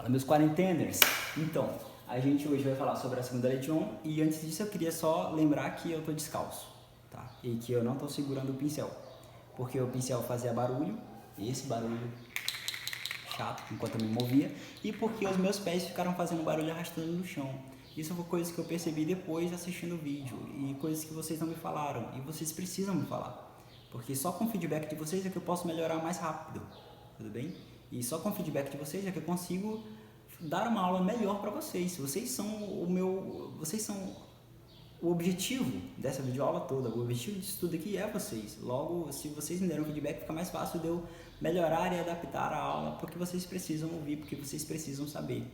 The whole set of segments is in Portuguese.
Fala, meus quarenteners! Então, a gente hoje vai falar sobre a segunda lei de Ohm e antes disso eu queria só lembrar que eu tô descalço, tá? E que eu não tô segurando o pincel, porque o pincel fazia barulho, esse barulho chato enquanto eu me movia, e porque os meus pés ficaram fazendo barulho arrastando no chão. Isso foi coisas que eu percebi depois assistindo o vídeo e coisas que vocês não me falaram e vocês precisam me falar, porque só com o feedback de vocês é que eu posso melhorar mais rápido, tudo bem? E só com o feedback de vocês é que eu consigo dar uma aula melhor para vocês. Vocês são o objetivo dessa videoaula toda. O objetivo disso tudo aqui é vocês. Logo, se vocês me deram feedback, fica mais fácil de eu melhorar e adaptar a aula porque vocês precisam ouvir, porque vocês precisam saber,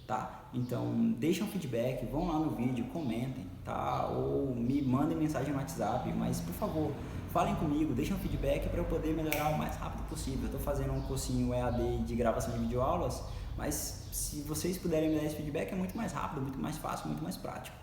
tá? Então, deixem um feedback, vão lá no vídeo, comentem, tá? Ou me mandem mensagem no WhatsApp, mas por favor, falem comigo, deixem um feedback para eu poder melhorar o mais rápido possível. Eu estou fazendo um cursinho EAD de gravação de videoaulas, mas se vocês puderem me dar esse feedback é muito mais rápido, muito mais fácil, muito mais prático,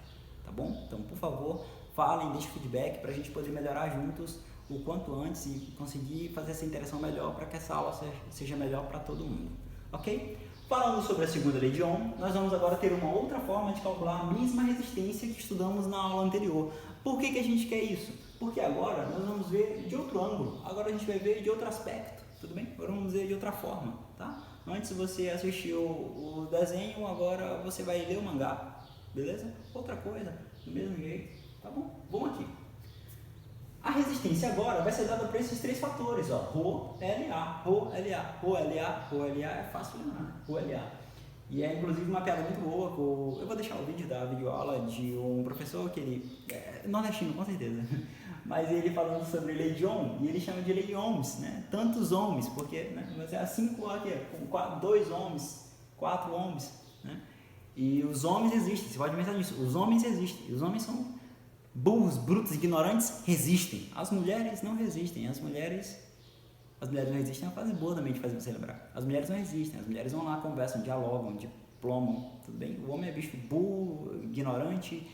tá bom? Então, por favor, falem, deixem feedback para a gente poder melhorar juntos o quanto antes e conseguir fazer essa interação melhor para que essa aula seja melhor para todo mundo, ok? Falando sobre a segunda lei de Ohm, nós vamos agora ter uma outra forma de calcular a mesma resistência que estudamos na aula anterior. Por que a gente quer isso? Porque agora nós vamos ver de outro ângulo, agora a gente vai ver de outro aspecto, tudo bem? Agora vamos ver de outra forma, tá? Antes você assistiu o desenho, agora você vai ler o mangá, beleza? Outra coisa, do mesmo jeito, tá bom? Vamos aqui. A resistência agora vai ser dada por esses três fatores, ó, Rho, LA, Rho, LA, Rho, LA, Rho, LA é fácil de lembrar, Rho, LA. E é inclusive uma piada muito boa, eu vou deixar o vídeo da videoaula de um professor que ele é nordestino, com certeza, mas ele falando sobre lei de Ohm, e ele chama de lei de ohms, né? Tantos ohms, porque, né? Mas é 5 aqui, 2 ohms, 4 ohms, né? E os homens existem, você pode pensar nisso, os homens existem, os homens são burros, brutos, ignorantes, resistem. As mulheres não resistem, as mulheres não resistem é uma frase boa também de fazer você lembrar. As mulheres não resistem, as mulheres vão lá, conversam, dialogam, diplomam, tudo bem? O homem é bicho burro, ignorante,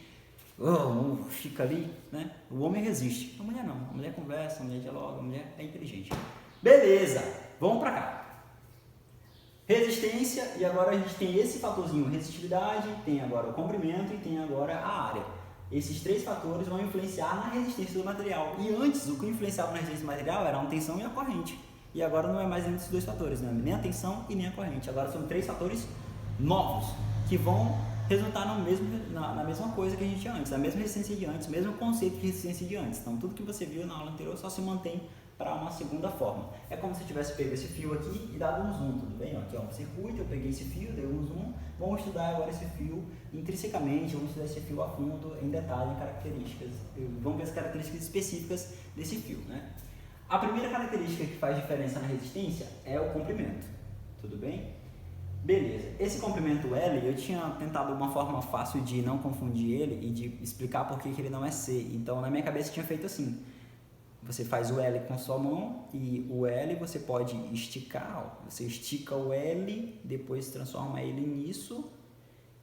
fica ali, né? O homem resiste, a mulher não, a mulher conversa, a mulher dialoga, a mulher é inteligente. Beleza, vamos pra cá. Resistência, e agora a gente tem esse fatorzinho, resistividade, tem agora o comprimento e tem agora a área. Esses três fatores vão influenciar na resistência do material. E antes, o que influenciava na resistência do material era a tensão e a corrente. E agora não é mais entre esses dois fatores, né? Nem a tensão e nem a corrente. Agora são três fatores novos, que vão resultar na mesma coisa que a gente tinha antes, a mesma resistência de antes, mesmo conceito de resistência de antes. Então tudo que você viu na aula anterior só se mantém para uma segunda forma. É como se eu tivesse pego esse fio aqui e dado um zoom, tudo bem? Aqui é um circuito, eu peguei esse fio, dei um zoom. Vamos estudar agora esse fio intrinsecamente, vamos estudar esse fio a fundo, em detalhe, em características. Vamos ver as características específicas desse fio, né? A primeira característica que faz diferença na resistência é o comprimento, tudo bem? Beleza, esse comprimento L, eu tinha tentado uma forma fácil de não confundir ele e de explicar por que ele não é C. Então, na minha cabeça, eu tinha feito assim. Você faz o L com sua mão e o L você pode esticar, ó. Você estica o L, depois transforma ele nisso,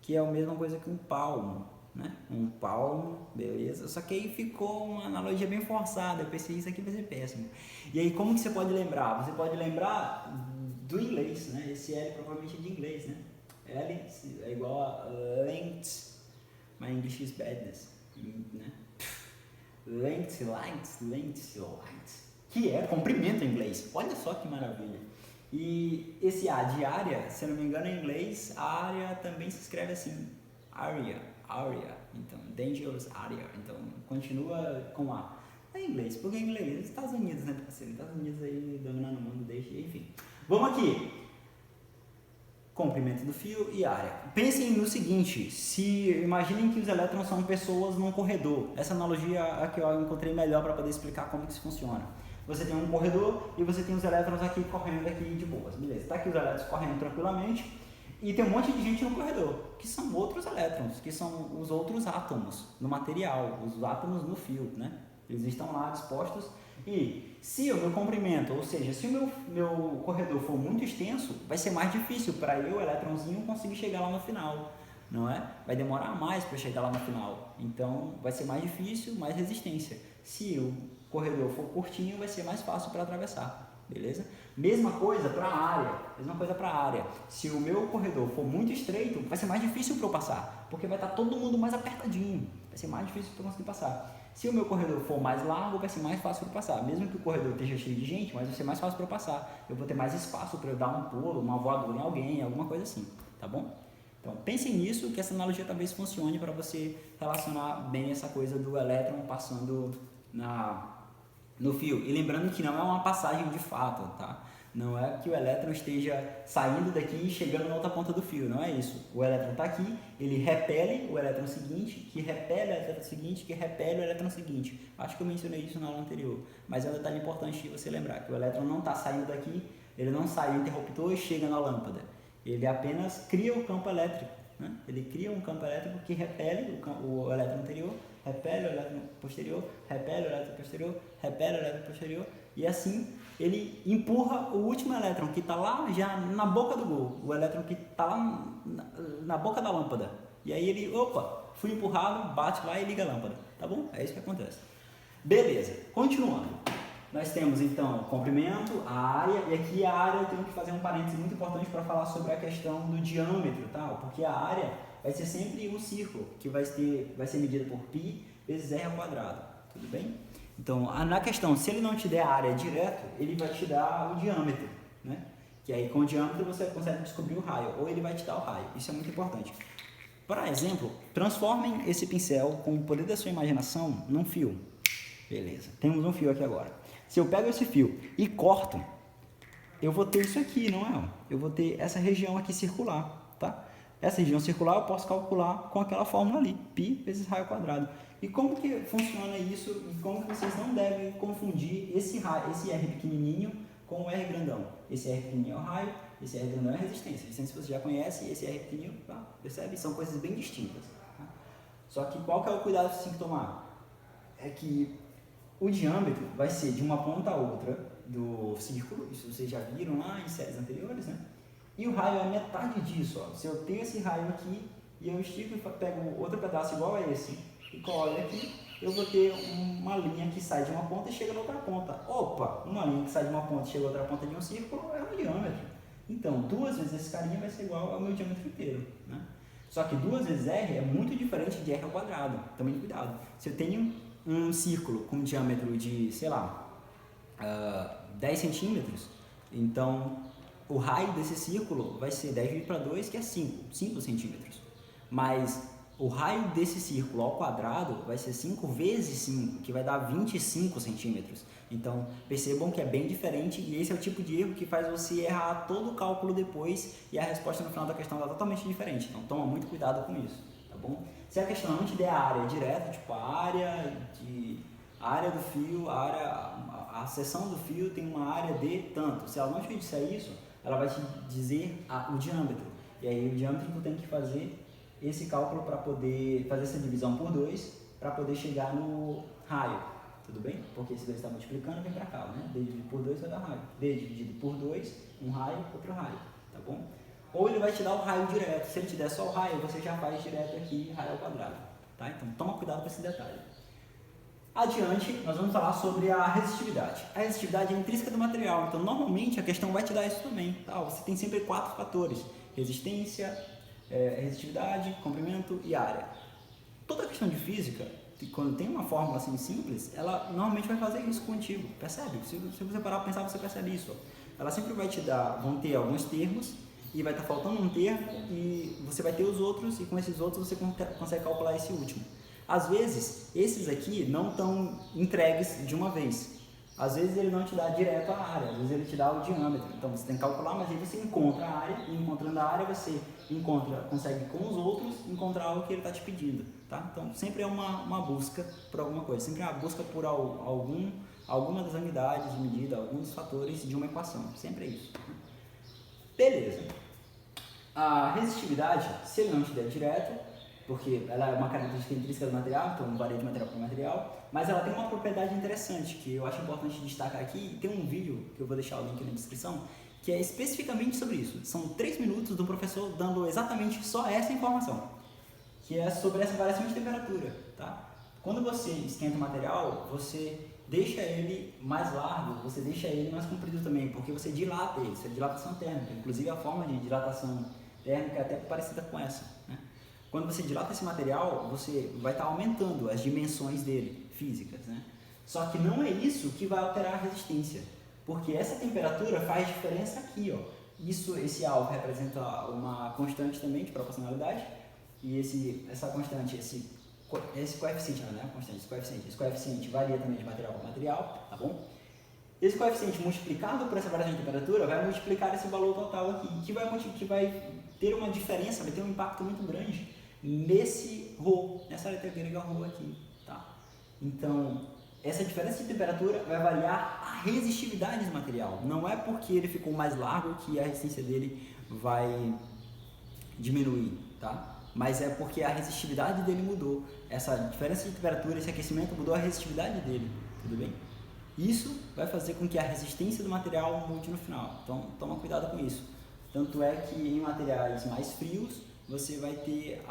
que é a mesma coisa que um palmo, né? Um palmo, beleza? Só que aí ficou uma analogia bem forçada, eu pensei isso aqui vai ser péssimo. E aí como que você pode lembrar? Você pode lembrar do inglês, né? Esse L provavelmente é de inglês, né? L é igual a length, my English is badness, né? Length, que é comprimento em inglês. Olha só que maravilha. E esse A de área, se eu não me engano em inglês, a área também se escreve assim, area, então dangerous area, então continua com A. É inglês, porque em inglês, Estados Unidos, né, parceiro? Estados Unidos aí dominando o mundo, deixa, enfim. Vamos aqui. Comprimento do fio e área. Pensem no seguinte, imaginem que os elétrons são pessoas num corredor. Essa analogia é a que eu encontrei melhor para poder explicar como que isso funciona. Você tem um corredor e você tem os elétrons aqui correndo aqui de boas, beleza? Tá aqui os elétrons correndo tranquilamente e tem um monte de gente no corredor, que são outros elétrons, que são os outros átomos no material, os átomos no fio, né? Eles estão lá dispostos. E se o meu comprimento, ou seja, se o meu corredor for muito extenso, vai ser mais difícil para eu, o elétronzinho, conseguir chegar lá no final, não é? Vai demorar mais para chegar lá no final, então vai ser mais difícil, mais resistência. Se o corredor for curtinho, vai ser mais fácil para atravessar, beleza? Mesma coisa para a área. Se o meu corredor for muito estreito, vai ser mais difícil para eu passar, porque vai estar todo mundo mais apertadinho, vai ser mais difícil para eu conseguir passar. Se o meu corredor for mais largo, vai ser mais fácil para eu passar. Mesmo que o corredor esteja cheio de gente, mas vai ser mais fácil para eu passar. Eu vou ter mais espaço para eu dar um pulo, uma voadora em alguém, alguma coisa assim, tá bom? Então pensem nisso, que essa analogia talvez funcione para você relacionar bem essa coisa do elétron passando no fio. E lembrando que não é uma passagem de fato, tá? Não é que o elétron esteja saindo daqui e chegando na outra ponta do fio, não é isso. O elétron está aqui, ele repele o elétron seguinte, que repele o elétron seguinte, que repele o elétron seguinte. Acho que eu mencionei isso na aula anterior, mas é um detalhe importante de você lembrar, que o elétron não está saindo daqui, ele não sai do interruptor e chega na lâmpada. Ele apenas cria o campo elétrico, né? Ele cria um campo elétrico que repele o elétron anterior, repele o elétron posterior, repele o elétron posterior, repele o elétron posterior, e assim ele empurra o último elétron que está lá já na boca do gol, o elétron que está lá na boca da lâmpada. E aí ele, opa, fui empurrado, bate lá e liga a lâmpada, tá bom? É isso que acontece. Beleza, continuando. Nós temos então o comprimento, a área, e aqui a área eu tenho que fazer um parêntese muito importante para falar sobre a questão do diâmetro, tá? Porque a área vai ser sempre um círculo, que vai ser medida por π vezes r ao quadrado, tudo bem? Então, na questão, se ele não te der a área direto, ele vai te dar o diâmetro, né? Que aí com o diâmetro você consegue descobrir o raio, ou ele vai te dar o raio, isso é muito importante. Por exemplo, transformem esse pincel com o poder da sua imaginação num fio. Beleza, temos um fio aqui agora. Se eu pego esse fio e corto, eu vou ter isso aqui, não é? Eu vou ter essa região aqui circular, tá? Essa região circular eu posso calcular com aquela fórmula ali, π vezes raio ao quadrado. E como que funciona isso e como que vocês não devem confundir esse R pequenininho com o R grandão? Esse R pequenininho é o raio, esse R grandão é a resistência. A resistência você já conhece, esse R pequenininho, tá? Percebe? São coisas bem distintas. Tá? Só que qual que é o cuidado que você tem que tomar? É que o diâmetro vai ser de uma ponta a outra do círculo, isso vocês já viram lá em séries anteriores, né? E o raio é metade disso, ó. Se eu tenho esse raio aqui e eu estico e pego outro pedaço igual a esse e colo ele aqui, eu vou ter uma linha que sai de uma ponta e chega na outra ponta. Opa, uma linha que sai de uma ponta e chega na outra ponta de um círculo é o diâmetro. Então, 2 vezes esse carinha vai ser igual ao meu diâmetro inteiro, né? Só que 2 vezes R é muito diferente de R ao quadrado, também cuidado. Se eu tenho um círculo com diâmetro de, sei lá, 10 centímetros, então o raio desse círculo vai ser 10 dividido para 2, que é 5 centímetros. Mas o raio desse círculo ao quadrado vai ser 5 vezes 5, que vai dar 25 centímetros. Então, percebam que é bem diferente e esse é o tipo de erro que faz você errar todo o cálculo depois e a resposta no final da questão está totalmente diferente. Então, toma muito cuidado com isso, tá bom? Se a questão não te der a área direta, tipo a área do fio, a seção do fio tem uma área de tanto. Se ela não te disser isso, ela vai te dizer o diâmetro. E aí o diâmetro tu tem que fazer esse cálculo para poder fazer essa divisão por 2 para poder chegar no raio, tudo bem? Porque esse 2 está multiplicando, vem para cá, né? D dividido por 2 vai dar raio. D dividido por 2, um raio, outro raio, tá bom? Ou ele vai te dar o raio direto. Se ele te der só o raio, você já faz direto aqui, raio ao quadrado, tá? Então toma cuidado com esse detalhe. Adiante, nós vamos falar sobre a resistividade. A resistividade é intrínseca do material, então normalmente a questão vai te dar isso também, tá? Você tem sempre 4 fatores: resistência, resistividade, comprimento e área. Toda questão de física, quando tem uma fórmula assim simples, ela normalmente vai fazer isso contigo, percebe? Se você parar para pensar, você percebe isso. Ela sempre vai te dar, vão ter alguns termos e vai estar faltando um termo e você vai ter os outros e com esses outros você consegue calcular esse último. Às vezes, esses aqui não estão entregues de uma vez. Às vezes ele não te dá direto a área, às vezes ele te dá o diâmetro. Então você tem que calcular, mas aí você encontra a área, e encontrando a área você consegue com os outros encontrar o que ele está te pedindo, tá? Então sempre é uma busca por alguma coisa, sempre é uma busca por alguma das unidades de medida, alguns fatores de uma equação, sempre é isso. Beleza. A resistividade, se ele não te der direto, porque ela é uma característica intrínseca do material, então varia de material para material, mas ela tem uma propriedade interessante que eu acho importante destacar aqui. Tem um vídeo que eu vou deixar o link na descrição que é especificamente sobre isso. São 3 minutos do professor dando exatamente só essa informação, que é sobre essa variação de temperatura, tá? Quando você esquenta o material, você deixa ele mais largo, você deixa ele mais comprido também, porque você dilata ele, isso é dilatação térmica. Inclusive a forma de dilatação térmica é até parecida com essa, né? Quando você dilata esse material, você vai estar aumentando as dimensões dele, físicas, né? Só que não é isso que vai alterar a resistência, porque essa temperatura faz diferença aqui, ó. Esse alvo representa uma constante também de proporcionalidade, e essa constante, esse coeficiente, não é uma constante, esse coeficiente varia também de material para material, tá bom? Esse coeficiente multiplicado por essa variação de temperatura vai multiplicar esse valor total aqui, que vai ter uma diferença, vai ter um impacto muito grande nesse ρ, nessa letra grega ρ aqui, tá? Então, essa diferença de temperatura vai variar a resistividade do material. Não é porque ele ficou mais largo que a resistência dele vai diminuir, tá? Mas é porque a resistividade dele mudou. Essa diferença de temperatura, esse aquecimento mudou a resistividade dele, tudo bem? Isso vai fazer com que a resistência do material mude no final. Então, toma cuidado com isso. Tanto é que em materiais mais frios, você vai ter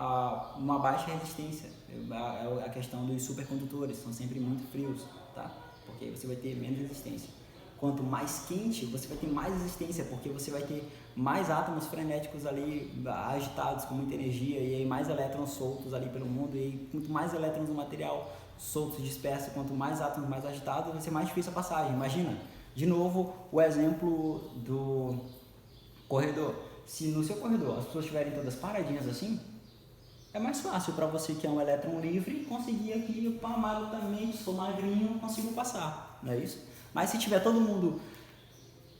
uma baixa resistência. É a questão dos supercondutores, são sempre muito frios, tá? Porque aí você vai ter menos resistência. Quanto mais quente, você vai ter mais resistência, porque você vai ter mais átomos frenéticos ali agitados com muita energia, e aí mais elétrons soltos ali pelo mundo, e aí quanto mais elétrons no material soltos, dispersos, quanto mais átomos mais agitados, vai ser mais difícil a passagem. Imagina, de novo, o exemplo do corredor. Se no seu corredor as pessoas estiverem todas paradinhas assim, é mais fácil para você que é um elétron livre conseguir aqui, malucamente, sou magrinho, consigo passar, não é isso? Mas se tiver todo mundo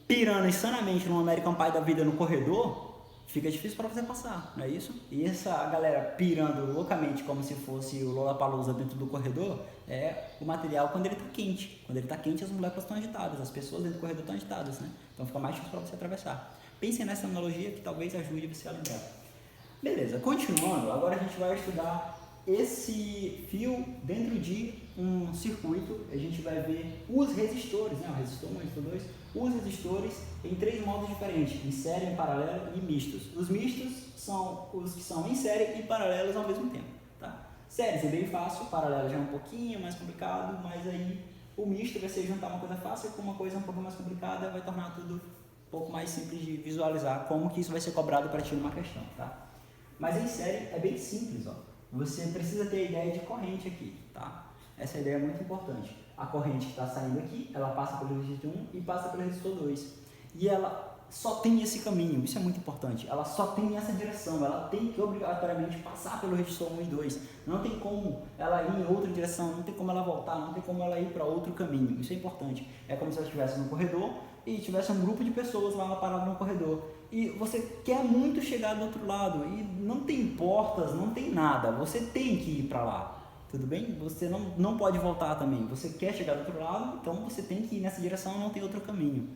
pirando insanamente no American Pie da vida no corredor, fica difícil para você passar, não é isso? E essa galera pirando loucamente como se fosse o Lollapalooza dentro do corredor é o material quando ele está quente. Quando ele está quente, as moléculas estão agitadas, as pessoas dentro do corredor estão agitadas, né? Então fica mais difícil para você atravessar. Pensem nessa analogia que talvez ajude você a lembrar. Beleza, continuando, agora a gente vai estudar esse fio dentro de um circuito. A gente vai ver os resistores, né? O resistor 1, resistor 2, os resistores em 3 modos diferentes, em série, em paralelo e mistos. Os mistos são os que são em série e paralelos ao mesmo tempo, tá? Séries é bem fácil, paralelo já é um pouquinho mais complicado, mas aí o misto vai ser juntar uma coisa fácil com uma coisa um pouco mais complicada, vai tornar tudo um pouco mais simples de visualizar como que isso vai ser cobrado para ti numa questão, tá? Mas em série é bem simples, ó. Você precisa ter a ideia de corrente aqui, tá? Essa ideia é muito importante. A corrente que está saindo aqui, ela passa pelo resistor 1 e passa pelo resistor 2. E ela só tem esse caminho, isso é muito importante. Ela só tem essa direção, ela tem que obrigatoriamente passar pelo resistor 1 e 2. Não tem como ela ir em outra direção, não tem como ela voltar, não tem como ela ir para outro caminho. Isso é importante. É como se ela estivesse no corredor e tivesse um grupo de pessoas lá parado no corredor. E você quer muito chegar do outro lado e não tem portas, não tem nada. Você tem que ir para lá. Tudo bem? Você não pode voltar também. Você quer chegar do outro lado, então você tem que ir nessa direção, não tem outro caminho.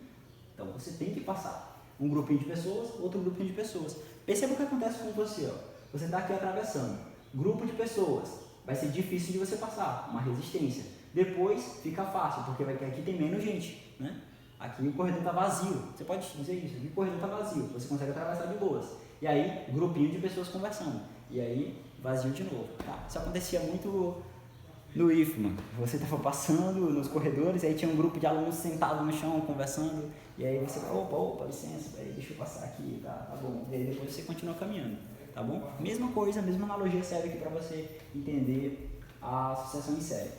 Então você tem que passar. Um grupinho de pessoas, outro grupinho de pessoas. Perceba o que acontece com você, ó. Você está aqui atravessando. Grupo de pessoas. Vai ser difícil de você passar, uma resistência. Depois fica fácil, porque aqui tem menos gente, né? Aqui o corredor está vazio. Você pode dizer isso, aqui o corredor está vazio. Você consegue atravessar de boas. E aí, grupinho de pessoas conversando. E aí, vazio de novo. Tá? Isso acontecia muito no IFMA. Você estava passando nos corredores, aí tinha um grupo de alunos sentados no chão, conversando. E aí você, opa, licença, deixa eu passar aqui, tá bom. E aí depois você continua caminhando, tá bom? Mesma coisa, mesma analogia serve aqui para você entender a associação em série.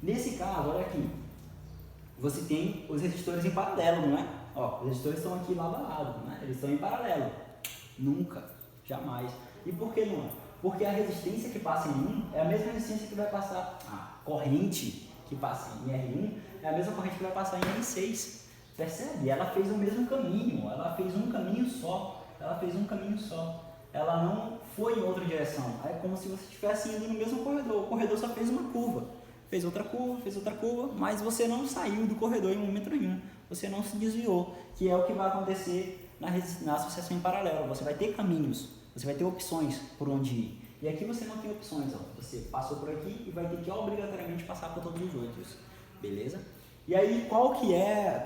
Nesse caso, olha aqui. Você tem os resistores em paralelo, não é? Ó, os resistores estão aqui lado a lado, né? Eles estão em paralelo. Nunca, jamais. E por que não? Porque a resistência que passa em 1 é a mesma resistência que vai passar, a corrente que passa em R1 é a mesma corrente que vai passar em R6. Percebe? Ela fez o mesmo caminho, ela fez um caminho só. Ela não foi em outra direção. É como se você estivesse indo no mesmo corredor. O corredor só fez uma curva. Fez outra curva, mas você não saiu do corredor em momento nenhum. Você não se desviou, que é o que vai acontecer na associação em paralelo. Você vai ter caminhos, você vai ter opções por onde ir. E aqui você não tem opções, ó. Você passou por aqui e vai ter que obrigatoriamente passar por todos os outros, beleza? E aí, qual que é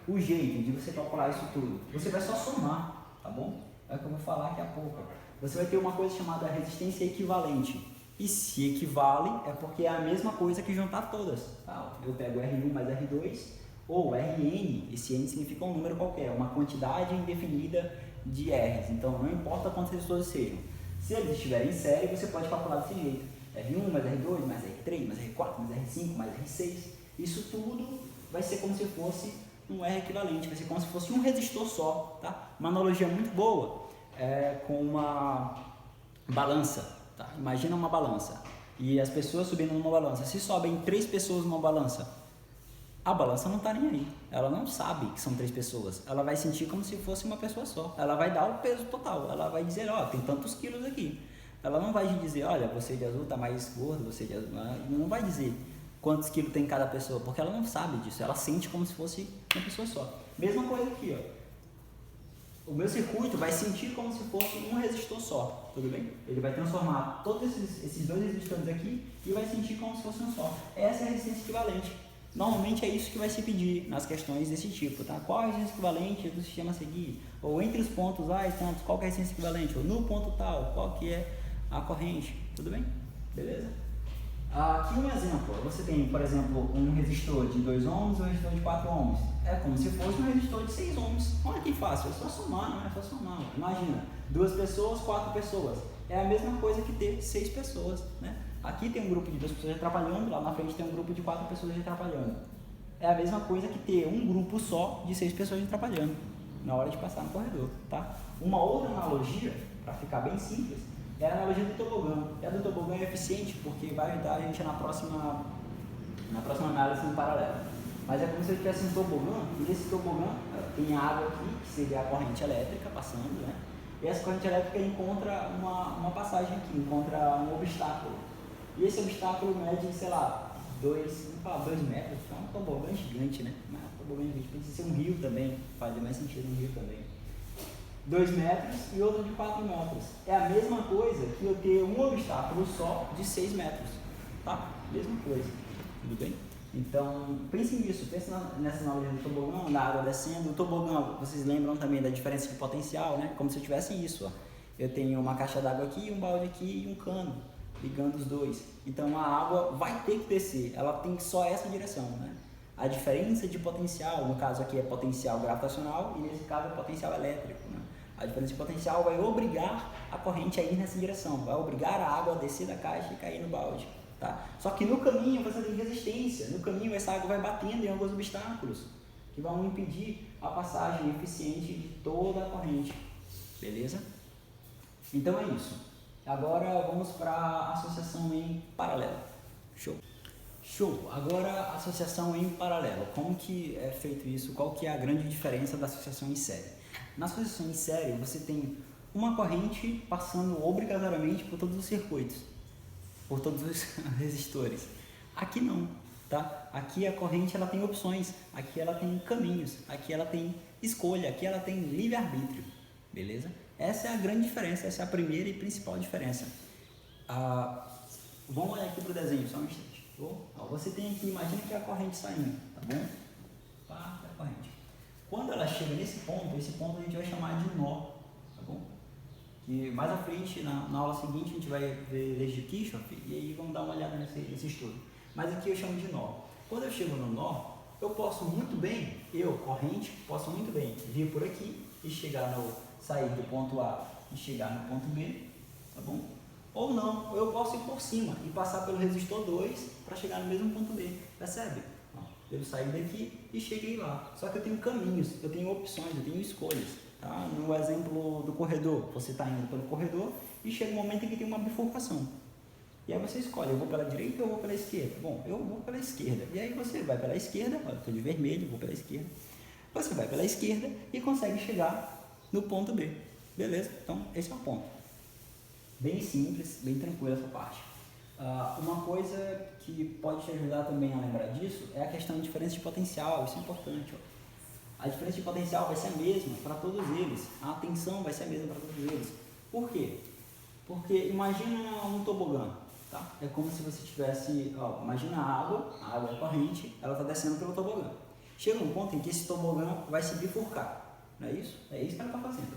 o jeito de você calcular isso tudo? Você vai só somar, tá bom? É o que eu vou falar daqui a pouco. Você vai ter uma coisa chamada resistência equivalente. O E se equivale é porque é a mesma coisa que juntar todas. Tá? Eu pego R1 mais R2, ou Rn, esse N significa um número qualquer, uma quantidade indefinida de R's. Então não importa quantos resistores sejam. Se eles estiverem em série, você pode calcular desse jeito. R1 mais R2, mais R3, mais R4, mais R5, mais R6. Isso tudo vai ser como se fosse um R equivalente, vai ser como se fosse um resistor só. Tá? Uma analogia muito boa com uma balança. Tá? Imagina uma balança e as pessoas subindo numa balança. Se sobem 3 pessoas numa balança, a balança não está nem aí. Ela não sabe que são 3 pessoas. Ela vai sentir como se fosse uma pessoa só. Ela vai dar o peso total. Ela vai dizer, ó, tem tantos quilos aqui. Ela não vai dizer, olha, você de azul está mais gordo, você de azul... Não vai dizer quantos quilos tem cada pessoa, porque ela não sabe disso. Ela sente como se fosse uma pessoa só. Mesma coisa aqui, ó. O meu circuito vai sentir como se fosse um resistor só, tudo bem? Ele vai transformar todos esses 2 resistores aqui e vai sentir como se fosse um só. Essa é a resistência equivalente. Normalmente é isso que vai se pedir nas questões desse tipo, tá? Qual a resistência equivalente do sistema a seguir? Ou entre os pontos A e tantos, qual que é a resistência equivalente? Ou no ponto tal, qual que é a corrente? Tudo bem? Beleza? Aqui um exemplo, você tem, por exemplo, um resistor de 2 ohms e um resistor de 4 ohms. É como se fosse um resistor de 6 ohms. Olha que fácil, é só somar, não é só somar. Imagina, 2 pessoas, 4 pessoas. É a mesma coisa que ter 6 pessoas, né? Aqui tem um grupo de 2 pessoas atrapalhando, lá na frente tem um grupo de 4 pessoas atrapalhando. É a mesma coisa que ter um grupo só de 6 pessoas atrapalhando na hora de passar no corredor, tá? Uma outra analogia, para ficar bem simples, é a analogia do tobogã. E a do tobogã é eficiente porque vai ajudar a gente na próxima análise no paralelo. Mas é como se eu tivesse um tobogã, e esse tobogã tem água aqui, que seria a corrente elétrica passando, né? E essa corrente elétrica encontra uma passagem aqui, encontra um obstáculo. E esse obstáculo mede, sei lá, 2 metros, é um tobogã gigante, né? Mas um tobogã gigante, pode ser um rio também, faz mais sentido um rio também. 2 metros e outro de 4 metros. É a mesma coisa que eu ter um obstáculo só de 6 metros, tá? Mesma coisa, tudo bem? Então, pense nisso, pense nessa analogia do tobogã, da água descendo. O tobogã, vocês lembram também da diferença de potencial, né? Como se eu tivesse isso, ó. Eu tenho uma caixa d'água aqui, um balde aqui e um cano, ligando os dois. Então, a água vai ter que descer, ela tem só essa direção, né? A diferença de potencial, no caso aqui é potencial gravitacional e nesse caso é potencial elétrico, né? A diferença de potencial vai obrigar a corrente a ir nessa direção, vai obrigar a água a descer da caixa e cair no balde. Tá? Só que no caminho você tem resistência, no caminho essa água vai batendo em alguns obstáculos que vão impedir a passagem eficiente de toda a corrente, beleza? Então é isso. Agora vamos para a associação em paralelo. Show! Agora associação em paralelo. Como que é feito isso? Qual que é a grande diferença da associação em série? Na associação em série você tem uma corrente passando obrigatoriamente por todos os circuitos, por todos os resistores. Aqui não, tá? Aqui a corrente ela tem opções, aqui ela tem caminhos, aqui ela tem escolha, aqui ela tem livre-arbítrio, beleza? Essa é a grande diferença, essa é a primeira e principal diferença. Vamos olhar aqui para o desenho, só um instante. Você tem aqui, imagina que é a corrente saindo, tá bom? Parte da corrente. Quando ela chega nesse ponto, esse ponto a gente vai chamar de nó, tá bom? Que mais à frente, na aula seguinte, a gente vai ver leis de Kirchhoff e aí vamos dar uma olhada nesse estudo. Mas aqui eu chamo de nó. Quando eu chego no nó, eu posso muito bem, corrente, posso muito bem vir por aqui e sair do ponto A e chegar no ponto B, tá bom? Ou não, eu posso ir por cima e passar pelo resistor 2 para chegar no mesmo ponto B, percebe? Eu saí daqui e cheguei lá, só que eu tenho caminhos, eu tenho opções, eu tenho escolhas. Tá? No exemplo do corredor, você está indo pelo corredor e chega um momento em que tem uma bifurcação. E aí você escolhe, eu vou pela direita ou eu vou pela esquerda? Bom, eu vou pela esquerda. E aí você vai pela esquerda, eu estou de vermelho, vou pela esquerda. Você vai pela esquerda e consegue chegar no ponto B. Beleza? Então, esse é o ponto. Bem simples, bem tranquila essa parte. Uma coisa que pode te ajudar também a lembrar disso é a questão de diferença de potencial, isso é importante. Ó. A diferença de potencial vai ser a mesma para todos eles, a tensão vai ser a mesma para todos eles. Por quê? Porque imagina um tobogã, tá? É como se você tivesse, imagina a água é corrente, ela está descendo pelo tobogã. Chega um ponto em que esse tobogã vai se bifurcar, não é isso? É isso que ela está fazendo.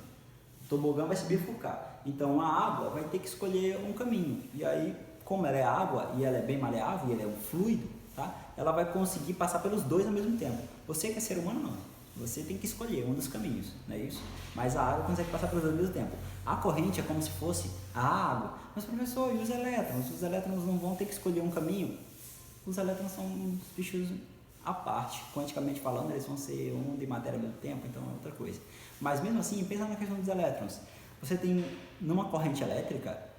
O tobogã vai se bifurcar. Então a água vai ter que escolher um caminho. E aí, como ela é água e ela é bem maleável e ela é um fluido, tá? Ela vai conseguir passar pelos dois ao mesmo tempo. Você que é ser humano, não. Você tem que escolher um dos caminhos, não é isso? Mas a água consegue passar pelos dois ao mesmo tempo. A corrente é como se fosse a água. Mas, professor, e os elétrons? Os elétrons não vão ter que escolher um caminho? Os elétrons são uns bichos à parte. Quanticamente falando, eles vão ser onda e matéria ao mesmo tempo, então é outra coisa. Mas mesmo assim, pensa na questão dos elétrons. Você tem, numa corrente elétrica,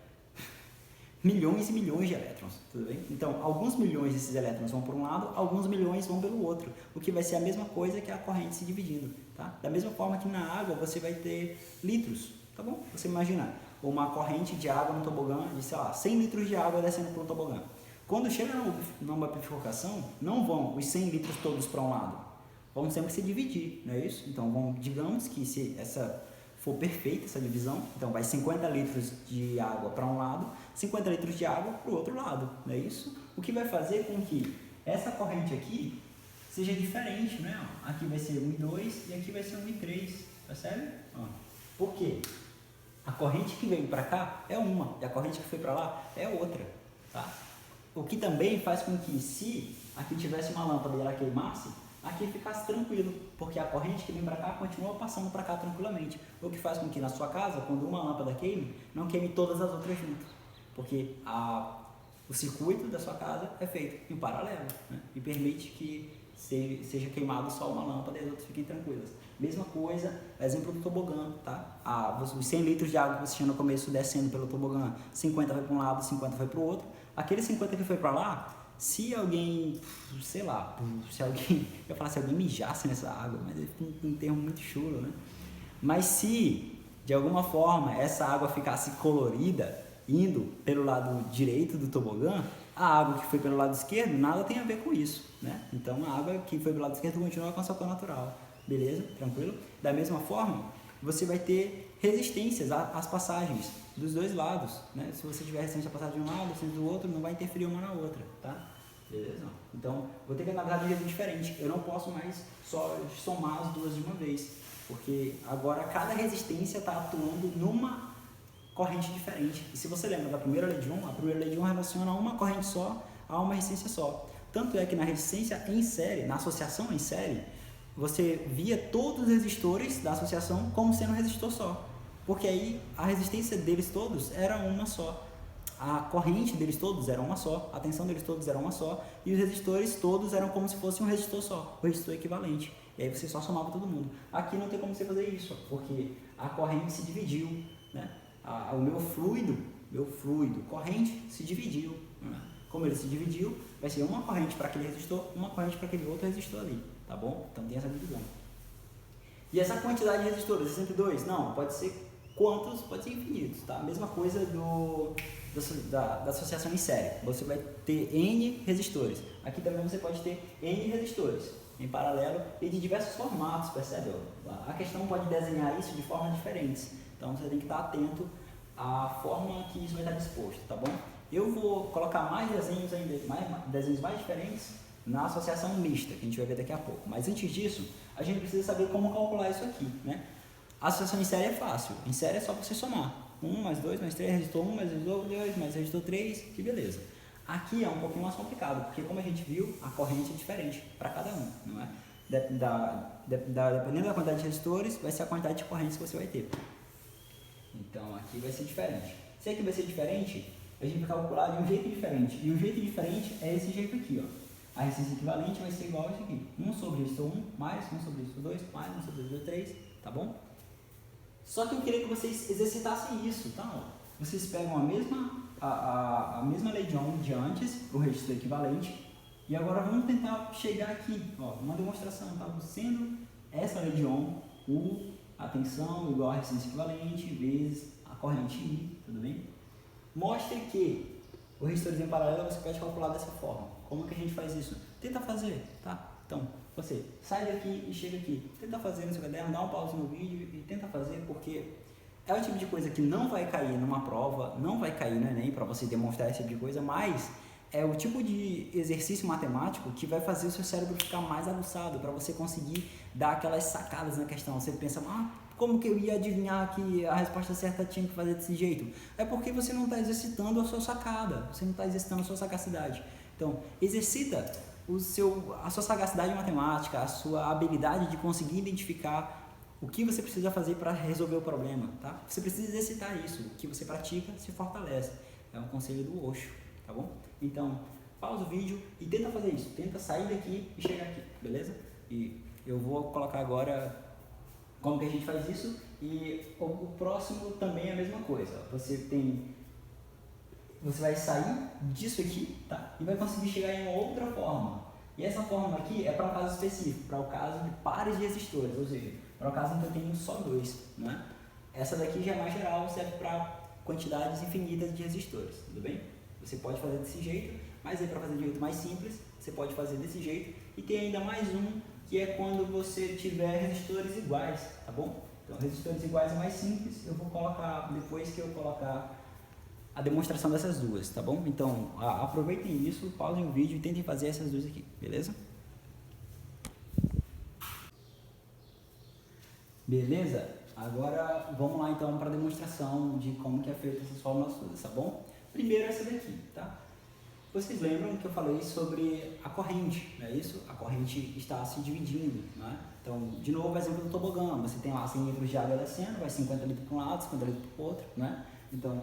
milhões e milhões de elétrons, tudo bem? Então, alguns milhões desses elétrons vão por um lado, alguns milhões vão pelo outro, o que vai ser a mesma coisa que a corrente se dividindo, tá? Da mesma forma que na água você vai ter litros, tá bom? Você imagina uma corrente de água no tobogã de, sei lá, 100 litros de água descendo por um tobogã. Quando chega numa bifurcação, não vão os 100 litros todos para um lado, vão sempre se dividir, não é isso? Então, digamos que se essa for perfeita, essa divisão, então vai 50 litros de água para um lado, 50 litros de água para o outro lado, não é isso? O que vai fazer com que essa corrente aqui seja diferente, né? Aqui vai ser 1 e 2 e aqui vai ser 1 e 3, percebe? Por quê? A corrente que veio para cá é uma e a corrente que foi para lá é outra, tá? O que também faz com que, se aqui tivesse uma lâmpada e ela queimasse, aqui ficasse tranquilo, porque a corrente que vem para cá continua passando para cá tranquilamente. O que faz com que na sua casa, quando uma lâmpada queime, não queime todas as outras juntas, porque o circuito da sua casa é feito em paralelo, né? E permite que seja queimado só uma lâmpada e as outras fiquem tranquilas. Mesma coisa, exemplo do tobogã, tá? Os 100 litros de água que você tinha no começo descendo pelo tobogã, 50 foi para um lado, 50 foi para o outro. Aquele 50 que foi para lá, se alguém, sei lá, eu falar se alguém mijasse nessa água, mas é um termo muito chulo, né? Mas se, de alguma forma, essa água ficasse colorida, indo pelo lado direito do tobogã, a água que foi pelo lado esquerdo, nada tem a ver com isso, né? Então, a água que foi pelo lado esquerdo continua com a sua cor natural, beleza? Tranquilo? Da mesma forma, você vai ter resistências às passagens dos dois lados, né? Se você tiver resistência à passagem de um lado, resistência do outro, não vai interferir uma na outra, tá? Beleza? Então, vou ter que analisar de jeito diferente. Eu não posso mais só somar as duas de uma vez, porque agora cada resistência está atuando numa corrente diferente. E se você lembra da primeira lei de Ohm, a primeira lei de Ohm relaciona uma corrente só a uma resistência só. Tanto é que na resistência em série, na associação em série, você via todos os resistores da associação como sendo um resistor só, porque aí a resistência deles todos era uma só, a corrente deles todos era uma só, a tensão deles todos era uma só, e os resistores todos eram como se fosse um resistor só, um resistor equivalente, e aí você só somava todo mundo. Aqui não tem como você fazer isso, porque a corrente se dividiu, né? O meu fluido, corrente, se dividiu, né? Como ele se dividiu, vai ser uma corrente para aquele resistor, uma corrente para aquele outro resistor ali, tá bom? Então tem essa divisão. E essa quantidade de resistores, é sempre 2? Não, pode ser quantos? Pode ser infinitos, tá? Mesma coisa da associação em série. Você vai ter N resistores. Aqui também você pode ter N resistores em paralelo e de diversos formatos, percebe? A questão pode desenhar isso de formas diferentes. Então você tem que estar atento à forma que isso vai estar disposto, tá bom? Eu vou colocar mais desenhos ainda, desenhos mais diferentes na associação mista, que a gente vai ver daqui a pouco. Mas antes disso, a gente precisa saber como calcular isso aqui, né? A associação em série é fácil. Em série é só você somar. 1 mais 2 mais 3, resistor 1 mais resistor 2 mais resistor 3, que beleza. Aqui é um pouquinho mais complicado, porque como a gente viu, a corrente é diferente para cada um, não é? Dependendo da quantidade de resistores, vai ser a quantidade de correntes que você vai ter. Então aqui vai ser diferente. Se aqui vai ser diferente, a gente vai calcular de um jeito diferente. E um jeito diferente é esse jeito aqui, ó. A resistência equivalente vai ser igual a isso aqui. 1 sobre resistor 1, mais 1 sobre resistor 2, mais 1 sobre resistor 3, tá bom? Só que eu queria que vocês exercitassem isso, tá? Vocês pegam a mesma lei de Ohm de antes, o resistor equivalente, e agora vamos tentar chegar aqui, ó, uma demonstração, tá? Sendo essa lei de Ohm, a tensão igual a resistência equivalente vezes a corrente I, tudo bem? Mostre que o resistores em paralelo você pode calcular dessa forma. Como que a gente faz isso? Tenta fazer, tá? Então, você sai daqui e chega aqui. Tenta fazer no seu caderno, dá um pause no vídeo e tenta fazer, porque é o tipo de coisa que não vai cair numa prova, não vai cair no Enem para você demonstrar esse tipo de coisa, mas é o tipo de exercício matemático que vai fazer o seu cérebro ficar mais aguçado para você conseguir dar aquelas sacadas na questão. Você pensa, como que eu ia adivinhar que a resposta certa tinha que fazer desse jeito? É porque você não está exercitando a sua sacada, você não está exercitando a sua sagacidade. Então, exercita a sua sagacidade matemática, a sua habilidade de conseguir identificar o que você precisa fazer para resolver o problema, tá? Você precisa exercitar isso, o que você pratica se fortalece. É um conselho do Osho, tá bom? Então, pausa o vídeo e tenta fazer isso, tenta sair daqui e chegar aqui, beleza? E eu vou colocar agora como que a gente faz isso e o próximo também é a mesma coisa. Você vai sair disso aqui, tá? E vai conseguir chegar em outra forma. E essa forma aqui é para um caso específico, para o caso de pares de resistores, ou seja, para o caso em que eu tenho só dois, né? Essa daqui já é mais geral, serve para quantidades infinitas de resistores, tudo bem? Você pode fazer desse jeito, mas aí para fazer de jeito mais simples, você pode fazer desse jeito. E tem ainda mais um, que é quando você tiver resistores iguais, tá bom? Então, resistores iguais é mais simples, eu vou colocar, depois que eu colocar a demonstração dessas duas, tá bom? Então, aproveitem isso, pausem o vídeo e tentem fazer essas duas aqui, beleza? Beleza? Agora, vamos lá então para a demonstração de como que é feita essas fórmulas todas, tá bom? Primeiro essa daqui, tá? Vocês lembram que eu falei sobre a corrente, não é isso? A corrente está se dividindo, né? Então, de novo, o exemplo do tobogã. Você tem lá 100 litros de água descendo, vai 50 litros para um lado, 50 litros para o outro, né? Então,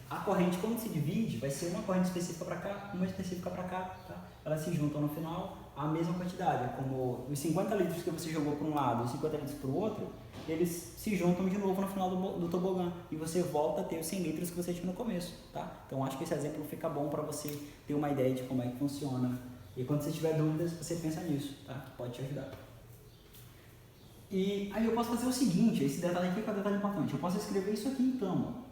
a corrente, quando se divide, vai ser uma corrente específica para cá, uma específica para cá, tá? Elas se juntam no final, a mesma quantidade. Como os 50 litros que você jogou para um lado e os 50 litros para o outro, eles se juntam de novo no final do tobogã e você volta a ter os 100 litros que você tinha no começo, tá? Então, acho que esse exemplo fica bom para você ter uma ideia de como é que funciona. E quando você tiver dúvidas, você pensa nisso, tá? Que pode te ajudar. E aí eu posso fazer o seguinte, esse detalhe aqui é um detalhe importante. Eu posso escrever isso aqui então, ó.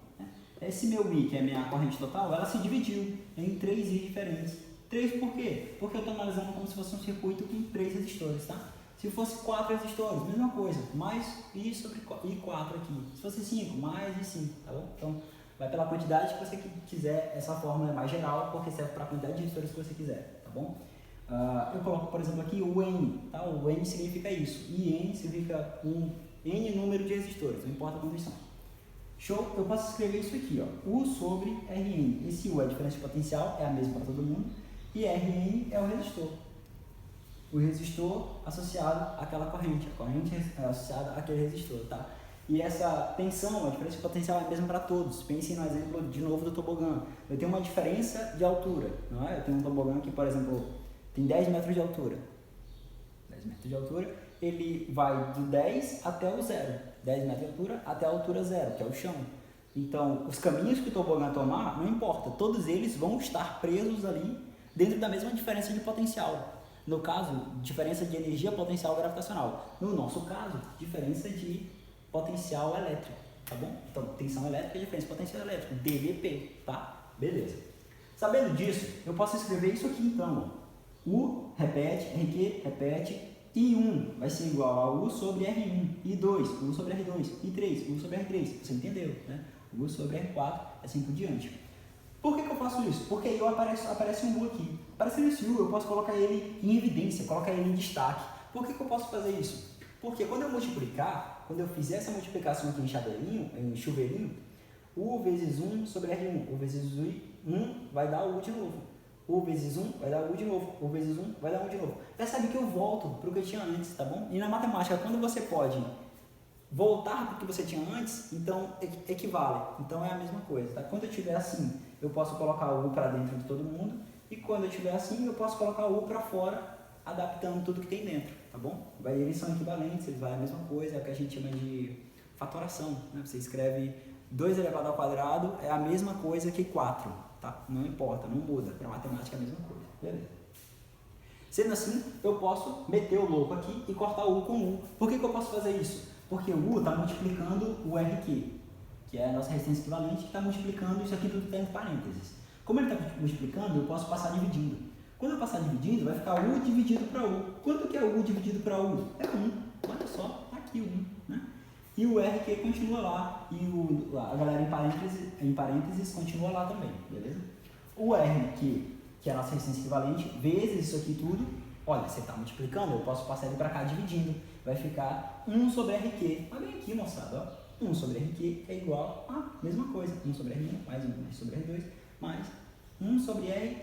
Esse meu I, que é a minha corrente total, ela se dividiu em 3 I diferentes. 3 por quê? Porque eu estou analisando como se fosse um circuito com 3 resistores, tá? Se fosse 4 resistores, mesma coisa, mais I sobre I4 aqui. Se fosse 5, mais I5, tá bom? Então, vai pela quantidade que você quiser. Essa fórmula é mais geral, porque serve para a quantidade de resistores que você quiser, tá bom? Eu coloco, por exemplo, aqui o N, tá? O N significa isso, e N significa um N número de resistores, não importa quantos são. Show? Eu posso escrever isso aqui, ó, U sobre Rn. Esse U é a diferença de potencial, é a mesma para todo mundo, e Rn é o resistor. O resistor associado àquela corrente, a corrente é associada àquele resistor, tá? E essa tensão, a diferença de potencial é a mesma para todos. Pensem no exemplo, de novo, do tobogã. Eu tenho uma diferença de altura, não é? Eu tenho um tobogã que, por exemplo, tem 10 metros de altura. 10 metros de altura, ele vai do 10 até o 0. 10 metros de altura até a altura 0, que é o chão. Então, os caminhos que o tobogã tomar, não importa, todos eles vão estar presos ali dentro da mesma diferença de potencial. No caso, diferença de energia potencial gravitacional. No nosso caso, diferença de potencial elétrico, tá bom? Então, tensão elétrica e diferença de potencial elétrico, dVp, tá? Beleza. Sabendo disso, eu posso escrever isso aqui então, ó. U repete, RQ repete, I1 vai ser igual a U sobre R1, I2, U sobre R2, I3, U sobre R3, você entendeu, né? U sobre R4, assim por diante. Por que eu faço isso? Porque aí aparece um U aqui. Aparecendo esse U, eu posso colocar ele em evidência, colocar ele em destaque. Por que eu posso fazer isso? Porque quando eu multiplicar, quando eu fizer essa multiplicação aqui em chuveirinho, U vezes 1 sobre R1, U vezes 1 vai dar U de novo. U vezes 1 vai dar U de novo, U vezes 1 vai dar U de novo. Percebe que eu volto para o que eu tinha antes, tá bom? E na matemática, quando você pode voltar para o que você tinha antes, então equivale. Então é a mesma coisa, tá? Quando eu tiver assim, eu posso colocar o U para dentro de todo mundo, e quando eu tiver assim, eu posso colocar o U para fora, adaptando tudo que tem dentro, tá bom? Eles são equivalentes, eles valem a mesma coisa, é o que a gente chama de fatoração, né? Você escreve 2 elevado ao quadrado, é a mesma coisa que 4, tá? Não importa, não muda, para matemática é a mesma coisa, beleza? Sendo assim, eu posso meter o louco aqui e cortar o U com U. Por que eu posso fazer isso? Porque o U está multiplicando o RQ, que é a nossa resistência equivalente, que está multiplicando isso aqui tudo que está entre parênteses. Como ele está multiplicando, eu posso passar dividindo. Quando eu passar dividindo, vai ficar U dividido para U. Quanto que é U dividido para U? É 1. Olha só, está aqui o 1, né? E o RQ continua lá, e a galera em parênteses continua lá também, beleza? O RQ, que é a nossa resistência equivalente, vezes isso aqui tudo, olha, você está multiplicando, eu posso passar ele para cá dividindo. vai ficar 1 sobre RQ. Olha bem aqui, moçada, ó. 1 sobre RQ é igual a mesma coisa. 1 sobre R1 mais 1 mais sobre R2 mais 1 sobre Rn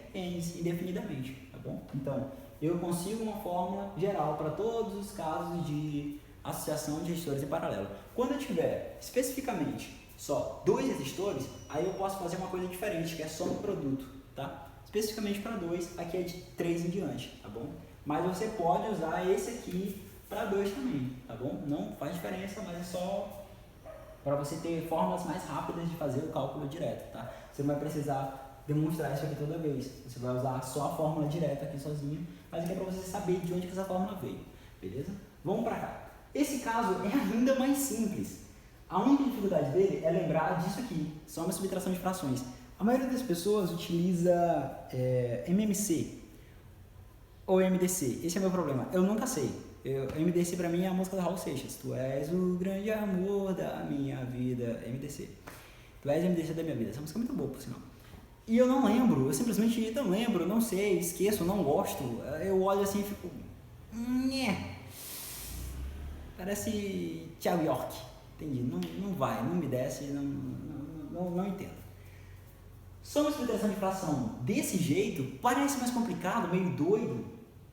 indefinidamente, tá bom? Então, eu consigo uma fórmula geral para todos os casos de associação de resistores em paralelo. Quando eu tiver especificamente só 2 resistores, aí eu posso fazer uma coisa diferente, que é soma produto, tá? Especificamente para 2, aqui é de 3 em diante, tá bom? Mas você pode usar esse aqui para 2 também, tá bom? Não faz diferença, mas é só para você ter fórmulas mais rápidas de fazer o cálculo direto, tá? Você não vai precisar demonstrar isso aqui toda vez. Você vai usar só a fórmula direta aqui sozinho, mas aqui é para você saber de onde que essa fórmula veio, beleza? Vamos para cá. Esse caso é ainda mais simples. A única dificuldade dele é lembrar disso aqui, soma e subtração de frações. A maioria das pessoas utiliza MMC ou MDC. Esse é o meu problema. Eu nunca sei. MDC pra mim é a música da Raul Seixas. Tu és o grande amor da minha vida. MDC. Tu és o MDC da minha vida. Essa música é muito boa, por sinal. E eu não lembro. Eu simplesmente não lembro, não sei, esqueço, não gosto. Eu olho assim e fico... Parece Thiago York. Entendi. Não vai, não me desce, não entendo. Soma e subtração de fração desse jeito parece mais complicado, meio doido,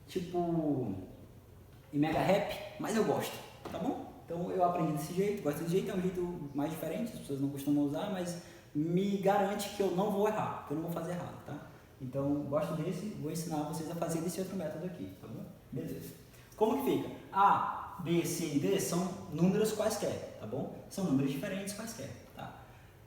tipo em mega rap, mas eu gosto, tá bom? Então eu aprendi desse jeito, gosto desse jeito, é um jeito mais diferente, as pessoas não costumam usar, mas me garante que eu não vou errar, que eu não vou fazer errado, tá? Então gosto desse, vou ensinar vocês a fazer desse outro método aqui, tá bom? Beleza. Como que fica? A, B, C e D são números quaisquer, tá bom? São números diferentes quaisquer.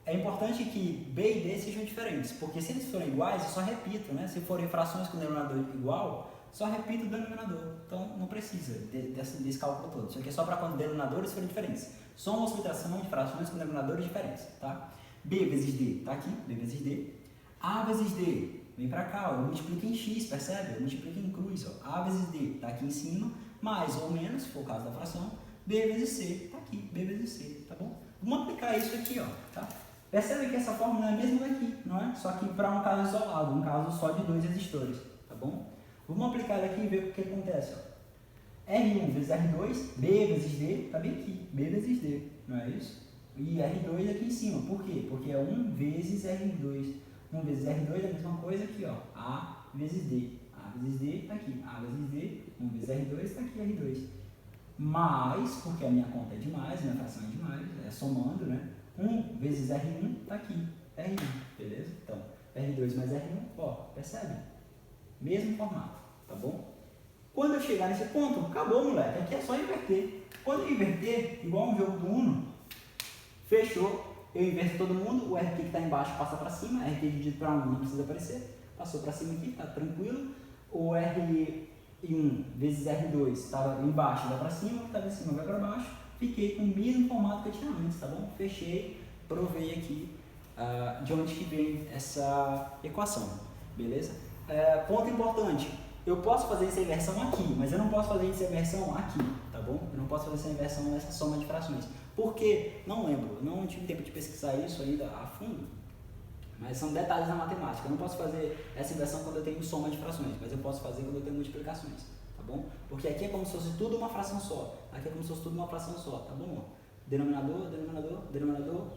É importante que B e D sejam diferentes, porque se eles forem iguais, eu só repito, né? Se forem frações com denominador igual, só repito o denominador. Então, não precisa desse cálculo todo. Isso aqui é só para quando denominadores forem diferentes. Soma ou subtração de frações com denominadores diferentes, tá? B vezes D, tá aqui, B vezes D. A vezes D, vem para cá, ó, eu multiplico em X, percebe? Eu multiplico em cruz, ó. A vezes D, tá aqui em cima, mais ou menos, se for o caso da fração. B vezes C, tá aqui, B vezes C, tá bom? Vamos aplicar isso aqui, ó, tá? Percebe que essa fórmula é a mesma daqui, não é? Só que para um caso isolado, um caso só de 2 resistores, tá bom? Vamos aplicar ele aqui e ver o que acontece, ó. R1 vezes R2, B vezes D, tá bem aqui, B vezes D, não é isso? E R2 aqui em cima, por quê? Porque é 1 vezes R2. 1 vezes R2 é a mesma coisa aqui, ó, A vezes D. A vezes D tá aqui, A vezes D, 1 vezes R2 tá aqui, R2. Mais, porque a minha conta é demais, a minha fração é demais, é somando, né? 1 vezes R1 está aqui, R1, beleza? Então, R2 mais R1, ó, percebe? Mesmo formato, tá bom? Quando eu chegar nesse ponto, acabou, moleque, aqui é só inverter. Quando eu inverter, igual um jogo do Uno, fechou, eu inverto todo mundo, o RQ que está embaixo passa para cima, RQ dividido para 1 não precisa aparecer, passou para cima aqui, tá tranquilo. O R1 vezes R2 estava embaixo, vai para cima, o que estava em cima vai para baixo. Fiquei com o mesmo formato que eu tinha antes, tá bom? Fechei, provei aqui de onde que vem essa equação, beleza? Ponto importante, eu posso fazer essa inversão aqui, mas eu não posso fazer essa inversão aqui, tá bom? Eu não posso fazer essa inversão nessa soma de frações. Por quê? Não lembro, não tive tempo de pesquisar isso ainda a fundo, mas são detalhes da matemática. Eu não posso fazer essa inversão quando eu tenho soma de frações, mas eu posso fazer quando eu tenho multiplicações. Bom? Porque aqui é como se fosse tudo uma fração só. Aqui é como se fosse tudo uma fração só, tá bom? Denominador, denominador, denominador,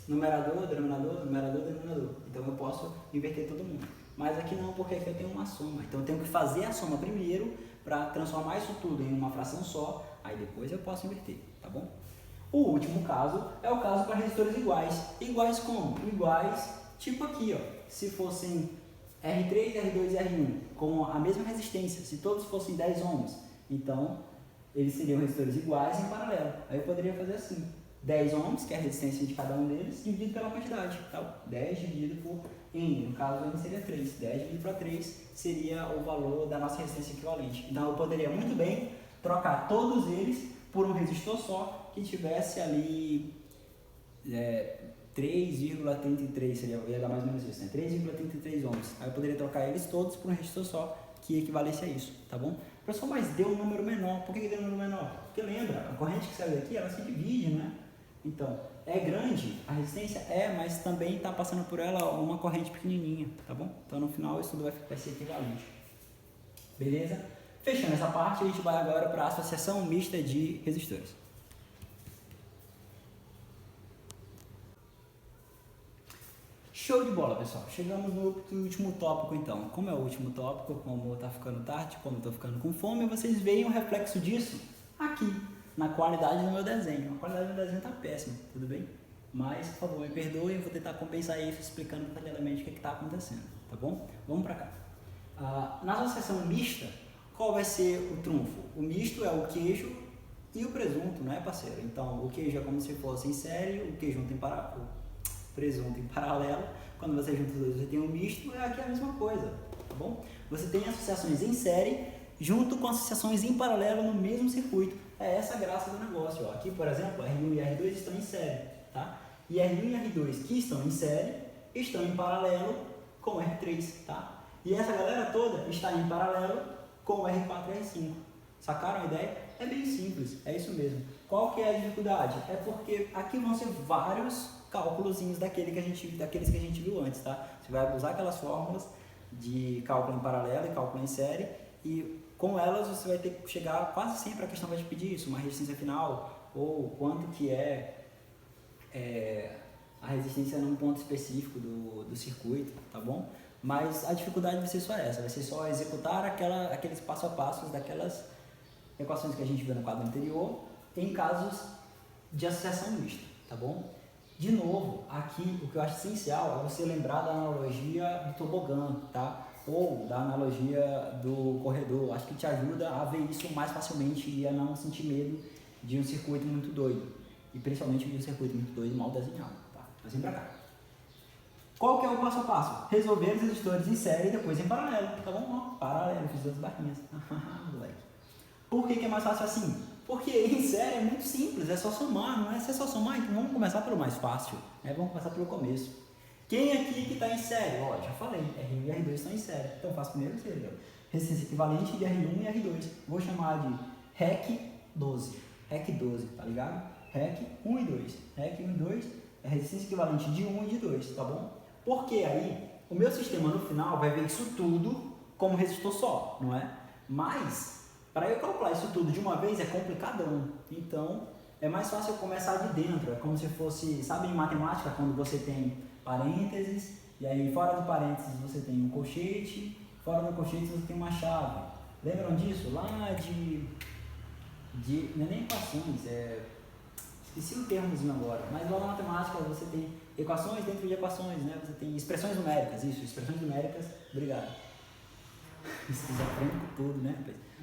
numerador, denominador, numerador, denominador. Então eu posso inverter todo mundo. Mas aqui não, porque aqui eu tenho uma soma. Então eu tenho que fazer a soma primeiro para transformar isso tudo em uma fração só. Aí depois eu posso inverter, tá bom? O último caso é o caso para resistores iguais. Iguais como? Iguais, tipo aqui, ó. Se fossem R3, R2 e R1 com a mesma resistência, se todos fossem 10 ohms, então eles seriam resistores iguais em paralelo. Aí eu poderia fazer assim, 10 ohms, que é a resistência de cada um deles, dividido pela quantidade, tá? 10 dividido por N, no caso N seria 3, 10 dividido por 3 seria o valor da nossa resistência equivalente. Então eu poderia muito bem trocar todos eles por um resistor só, que tivesse ali 3,33, ia dar mais ou menos isso, né? 3,33 ohms. Aí eu poderia trocar eles todos por um resistor só, que equivalesse a isso, tá bom? Professor, mas deu um número menor. Por que deu um número menor? Porque lembra, a corrente que saiu daqui, ela se divide, né? Então, é grande, a resistência mas também está passando por ela uma corrente pequenininha, tá bom? Então, no final, isso tudo vai ser equivalente. Beleza? Fechando essa parte, a gente vai agora para a associação mista de resistores. Show de bola, pessoal. Chegamos no último tópico, então. Como é o último tópico, como tá ficando tarde, como eu tô ficando com fome, vocês veem o reflexo disso aqui, na qualidade do meu desenho. A qualidade do meu desenho tá péssima, tudo bem? Mas, por favor, me perdoem, eu vou tentar compensar isso explicando detalhadamente o que está acontecendo, tá bom? Vamos para cá. Na associação mista, qual vai ser o trunfo? O misto é o queijo e o presunto, não é, parceiro? Então, o queijo é como se fosse em série, o queijo tem presunto em paralelo. Quando você junta os dois, você tem um misto, é aqui a mesma coisa, tá bom? Você tem associações em série junto com associações em paralelo no mesmo circuito. É essa a graça do negócio, ó. Aqui, por exemplo, R1 e R2 estão em série, tá? E R1 e R2 que estão em série estão em paralelo com o R3, tá? E essa galera toda está em paralelo com o R4 e R5. Sacaram a ideia? É bem simples, é isso mesmo. Qual que é a dificuldade? É porque aqui vão ser vários cálculozinhos daqueles que a gente viu antes, tá? Você vai usar aquelas fórmulas de cálculo em paralelo e cálculo em série e com elas você vai ter que chegar, quase sempre a questão vai te pedir isso, uma resistência final ou quanto que é a resistência num ponto específico do circuito, tá bom? Mas a dificuldade vai ser só essa, vai ser só executar aqueles passo a passo daquelas equações que a gente viu no quadro anterior em casos de associação mista, tá bom? De novo, aqui o que eu acho essencial é você lembrar da analogia do tobogã, tá? Ou da analogia do corredor, acho que te ajuda a ver isso mais facilmente e a não sentir medo de um circuito muito doido. E principalmente de um circuito muito doido e mal desenhado, tá? Mas vem pra cá. Qual que é o passo a passo? Resolver os resistores em série e depois em paralelo, tá bom? Ó, paralelo, fiz duas barrinhas. Moleque. Por que é mais fácil assim? Porque em série é muito simples, é só somar, não é? Se é só somar, então vamos começar pelo mais fácil, né? Vamos começar pelo começo. Quem aqui que está em série? Ó, já falei, R1 e R2 estão em série, então eu faço primeiro série, ó. Resistência equivalente de R1 e R2. Vou chamar de REC 12, REC 12, tá ligado? REC 1 e 2, REC 1 e 2 é resistência equivalente de 1 e de 2, tá bom? Porque aí, o meu sistema no final vai ver isso tudo como resistor só, não é? Mas para eu calcular isso tudo de uma vez é complicadão, então é mais fácil eu começar de dentro, é como se fosse, sabe em matemática quando você tem parênteses, e aí fora do parênteses você tem um colchete, fora do colchete você tem uma chave, lembram disso? Lá não é nem equações, esqueci o termozinho agora, mas lá na matemática você tem equações dentro de equações, né? Você tem expressões numéricas, isso, expressões numéricas, obrigado. Vocês aprendem com tudo, né?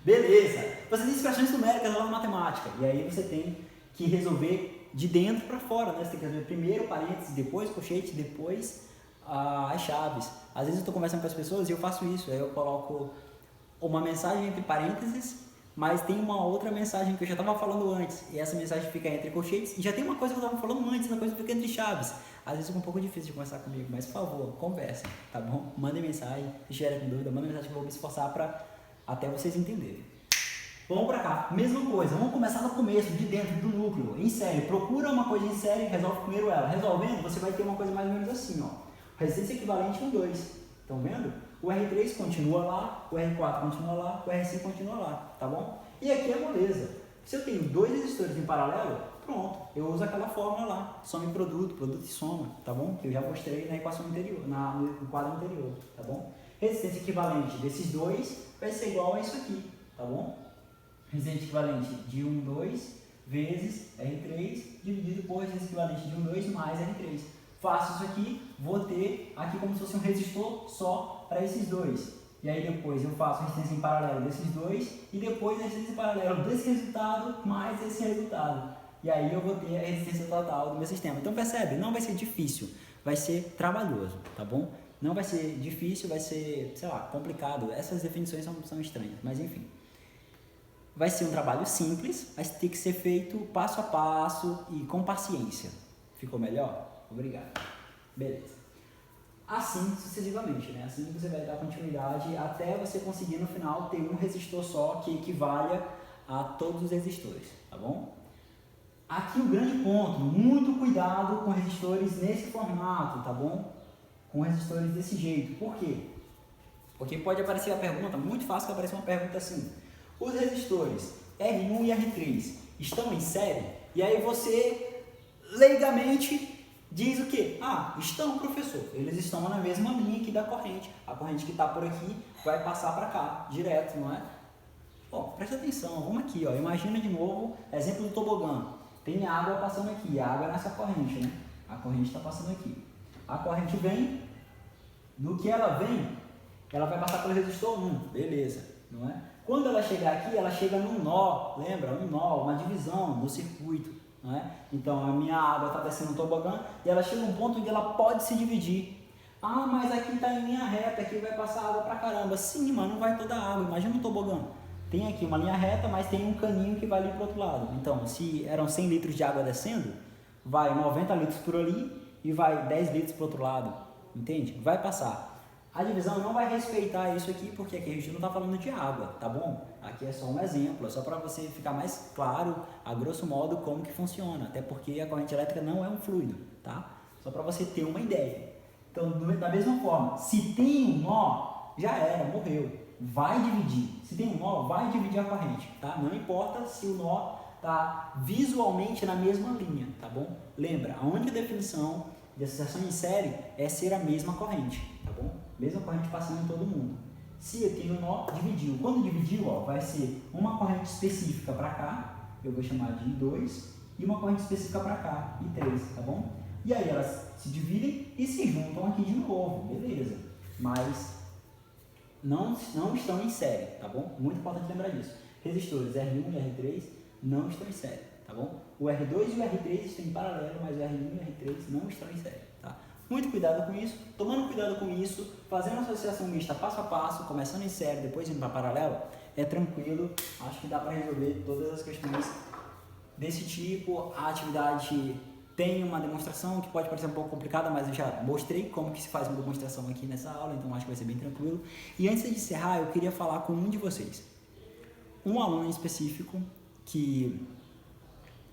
Beleza, você tem expressões numéricas lá na matemática, e aí você tem que resolver de dentro para fora, né? Você tem que resolver primeiro o parênteses, depois o colchete, depois as chaves. Às vezes eu estou conversando com as pessoas e eu faço isso, aí eu coloco uma mensagem entre parênteses, mas tem uma outra mensagem que eu já estava falando antes, e essa mensagem fica entre colchetes, e já tem uma coisa que eu estava falando antes, uma coisa que fica entre chaves. Às vezes fica um pouco difícil de conversar comigo, mas por favor, conversem, tá bom? Mandem mensagem, se estiverem com dúvida, mandem mensagem que eu vou me esforçar para até vocês entenderem. Vamos para cá, mesma coisa, vamos começar no começo, de dentro do núcleo, em série. Procura uma coisa em série, resolve primeiro ela. Resolvendo, você vai ter uma coisa mais ou menos assim, ó. Resistência equivalente 1, 2. Estão vendo? O R3 continua lá, o R4 continua lá, o R5 continua lá, tá bom? E aqui é moleza. Se eu tenho dois resistores em paralelo, pronto, eu uso aquela fórmula lá, soma e produto, produto e soma, tá bom? Que eu já mostrei na equação anterior, no quadro anterior, tá bom? Resistência equivalente desses dois vai ser igual a isso aqui, tá bom? Resistência equivalente de 1, 2 vezes R3 dividido por resistência equivalente de 1, 2 mais R3. Faço isso aqui, vou ter aqui como se fosse um resistor só para esses dois. E aí depois eu faço resistência em paralelo desses dois e depois a resistência em paralelo desse resultado mais esse resultado. E aí eu vou ter a resistência total do meu sistema. Então percebe, não vai ser difícil, vai ser trabalhoso, tá bom? Não vai ser difícil, vai ser, sei lá, complicado. Essas definições são estranhas, mas enfim. Vai ser um trabalho simples, mas tem que ser feito passo a passo e com paciência. Ficou melhor? Obrigado. Beleza. Assim sucessivamente, né? Assim você vai dar continuidade até você conseguir no final ter um resistor só que equivalha a todos os resistores, tá bom? Aqui o grande ponto, muito cuidado com resistores nesse formato, tá bom? Com resistores desse jeito. Por quê? Porque pode aparecer a pergunta, muito fácil que aparecer uma pergunta assim: Os resistores R1 e R3 estão em série? E aí você, leigamente, diz o quê? Ah, estão, professor. Eles estão na mesma linha aqui da corrente. A corrente que está por aqui vai passar para cá, direto, não é? Bom, presta atenção, vamos aqui, ó. Imagina de novo, exemplo do tobogã. Tem água passando aqui, a água nessa corrente, né? A corrente está passando aqui. A corrente vem, no que ela vem, ela vai passar pelo resistor 1, beleza, não é? Quando ela chegar aqui, ela chega num nó, lembra? Um nó, uma divisão do circuito, não é? Então, a minha água está descendo no tobogã e ela chega num ponto onde ela pode se dividir. Ah, mas aqui está em linha reta, aqui vai passar água pra caramba. Sim, mas não vai toda a água, imagina um tobogã. Tem aqui uma linha reta, mas tem um caninho que vai ali para o outro lado. Então, se eram 100 litros de água descendo, vai 90 litros por ali e vai 10 litros para o outro lado. Entende? Vai passar. A divisão não vai respeitar isso aqui, porque aqui a gente não está falando de água, tá bom? Aqui é só um exemplo, é só para você ficar mais claro, a grosso modo, como que funciona. Até porque a corrente elétrica não é um fluido, tá? Só para você ter uma ideia. Então, da mesma forma, se tem um nó, já era, morreu. Vai dividir. Se tem um nó, vai dividir a corrente, tá? Não importa se o nó tá visualmente na mesma linha, tá bom? Lembra, a única definição de associação em série é ser a mesma corrente, tá bom? Mesma corrente passando em todo mundo. Se eu tenho um nó, dividiu. Quando dividiu, ó, vai ser uma corrente específica para cá, eu vou chamar de I2, e uma corrente específica para cá, I3, tá bom? E aí elas se dividem e se juntam aqui de novo, beleza? Mas não estão em série, tá bom? Muito importante lembrar disso. Resistores R1 e R3 não estão em série, tá bom? O R2 e o R3 estão em paralelo, mas o R1 e o R3 não estão em série, tá? Muito cuidado com isso, tomando cuidado com isso, fazendo associação mista passo a passo, começando em série, depois indo para paralelo, é tranquilo, acho que dá para resolver todas as questões desse tipo. A atividade tem uma demonstração que pode parecer um pouco complicada, mas eu já mostrei como que se faz uma demonstração aqui nessa aula, então acho que vai ser bem tranquilo. E antes de encerrar, eu queria falar com um de vocês. Um aluno em específico que